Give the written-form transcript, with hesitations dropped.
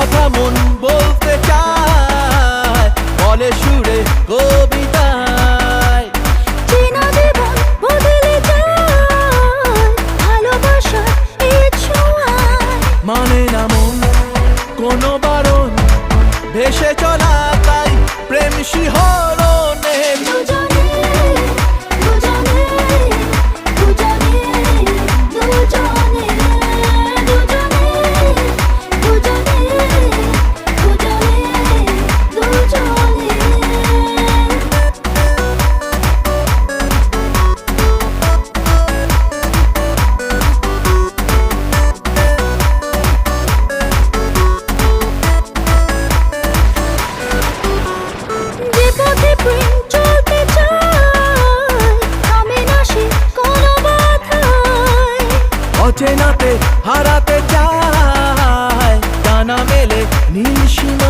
কথা মন বলতে চায়, বলে সুরে কবিতায়। চেনা জীবন বদলে যায় ভালোবাসার এই ছোঁয়ায়। মানে না মন কোনো বারণ, ভেসে চলা তাই প্রেম শিহরণে। দুজনে দুজনে দুজনে দুজনে দুজনে দুজনে দুজনে যে পথে প্রেম চলতে চায় থামে না সে কোনো বাধায়। অচেনাতে হারাতে চায়, ডানা মেলে নীল সীমায়।